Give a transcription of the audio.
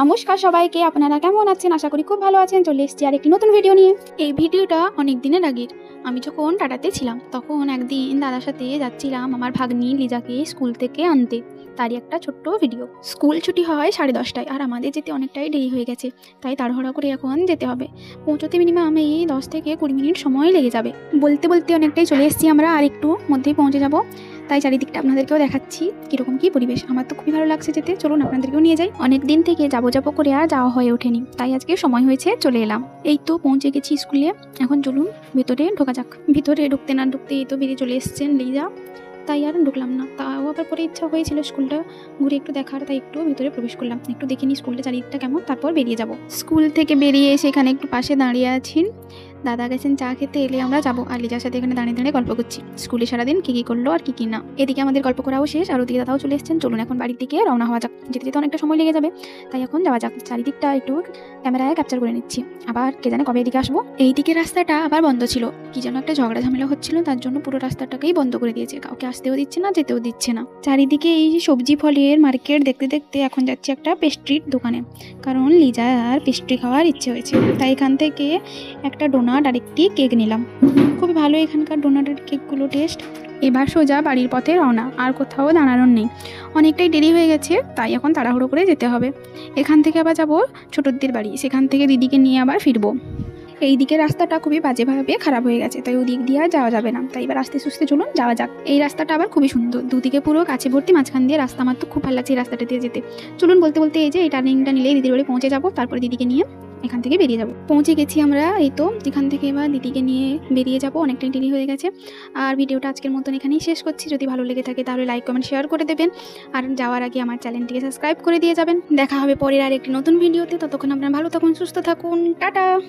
নমস্কার সবাইকে, আপনারা কেমন আছেন? আশা করি খুব ভালো আছেন। চলে এসেছি আর একটি নতুন ভিডিও নিয়ে। এই ভিডিওটা অনেক দিনের আগের। আমি যখন টাটাতে ছিলাম তখন একদিন দাদার সাথে যাচ্ছিলাম আমার ভাগ্নি লিজাকে স্কুল থেকে আনতে। তারই একটা ছোট্ট ভিডিও। স্কুল ছুটি হয় 10:30টায় আর আমাদের যেতে অনেকটাই দেরি হয়ে গেছে, তাই তাড়াহুড়া করে এখন যেতে হবে। পৌঁছতে মিনিমাম এই 10 থেকে 20 মিনিট সময় লেগে যাবে। বলতে বলতে অনেকটাই চলে এসেছি আমরা, আর একটু মধ্যেই পৌঁছে যাব। তাই চারিদিকটা আপনাদেরকেও দেখাচ্ছি কীরকম কী পরিবেশ। আমার তো খুবই ভালো লাগছে যেতে। চলুন আপনাদেরকেও নিয়ে যাই। অনেক দিন থেকে যাবো করে আর যাওয়া হয়ে ওঠেনি, তাই আজকে সময় হয়েছে, চলে এলাম। এই তো পৌঁছে গেছি স্কুলে। এখন চলুন ভেতরে ঢোকা যাক। ভিতরে ঢুকতে না ঢুকতে এই তো বেরিয়ে চলে এসেছেন লিজা, তাই আর ঢুকলাম না। তাও আবার পরে ইচ্ছা হয়েছিল স্কুলটা ঘুরে একটু দেখার, তাই একটু ভিতরে প্রবেশ করলাম। একটু দেখে নিই স্কুলটা চারিদিকটা কেমন, তারপর বেরিয়ে যাব। স্কুল থেকে বেরিয়ে এসে এখানে একটু পাশে দাঁড়িয়ে আছি। দাদা গেছেন চা খেতে, এলে আমরা যাবো। আর লিজার সাথে এখানে দাঁড়িয়ে দাঁড়িয়ে গল্প করছি স্কুলে সারাদিন কী কী করলো আর কী না। এদিকে আমাদের গল্প করাও শেষ, আর ওদিকে দাদাও চলে এসেছেন। চলুন এখন বাড়ির দিকে রওনা হওয়া যাক। যেতে যেতে অনেকটা সময় লেগে যাবে, তাই এখন যাওয়া যাক। চারিদিকটা একটু ক্যামেরায় ক্যাপচার করে নিচ্ছি। আবার কে জানে কবে এদিকে আসবো। এইদিকে রাস্তাটা আবার বন্ধ ছিল, কি যেন একটা ঝগড়া ঝামেলা হচ্ছিল, তার জন্য পুরো রাস্তাটাকেই বন্ধ করে দিয়েছে। কাউকে আসতেও দিচ্ছে না, যেতেও দিচ্ছে না। চারিদিকে এই সবজি ফলের মার্কেট দেখতে দেখতে এখন যাচ্ছি একটা পেস্ট্রির দোকানে, কারণ লিজার পেস্ট্রি খাওয়ার ইচ্ছে হয়েছে। তাই এখান থেকে একটা ডোনাট আর একটি কেক নিলাম। খুবই ভালো এখানকার ডোনাটের কেকগুলো টেস্ট। এবার সোজা বাড়ির পথে রওনা, আর কোথাও দাঁড়ানোর নেই। অনেকটাই দেরি হয়ে গেছে, তাই এখন তাড়াহুড়ো করে যেতে হবে। এখান থেকে আবার যাবো ছোটদের বাড়ি, সেখান থেকে দিদিকে নিয়ে আবার ফিরবো। এই দিকে রাস্তাটা খুবই বাজেভাবে খারাপ হয়ে গেছে, তাই ওদিক দিয়ে আর যাওয়া যাবে না। তাই এবার আস্তে সুস্তে চলুন যাওয়া যাক। এই রাস্তাটা আবার খুবই সুন্দর, দুদিকে পুরো কাছে ভর্তি, মাঝখান দিয়ে রাস্তা। আমার তো খুব ভালো লাগছে এই রাস্তাটা দিয়ে যেতে। চলুন বলতে বলতে এই যে এই টার্নিংটা নিলেই দিদির বাড়ি পৌঁছে যাবো, তারপরে দিদিকে নিয়ে এখান থেকে বেরিয়ে যাব। পৌঁছে গেছি আমরা। এই তো এখান থেকে এবার দিদিকে নিয়ে বেরিয়ে যাব, অনেকটাই দেরি হয়ে গেছে। আর ভিডিওটা আজকের মতন এখানেই শেষ করছি। যদি ভালো লেগে থাকে তাহলে লাইক কমেন্ট শেয়ার করে দেবেন, আর যাওয়ার আগে আমার চ্যানেলটিকে সাবস্ক্রাইব করে দিয়ে যাবেন। দেখা হবে পরের আর একটি নতুন ভিডিওতে। ততক্ষণ আপনারা ভালো থাকুন, সুস্থ থাকুন, টাটা।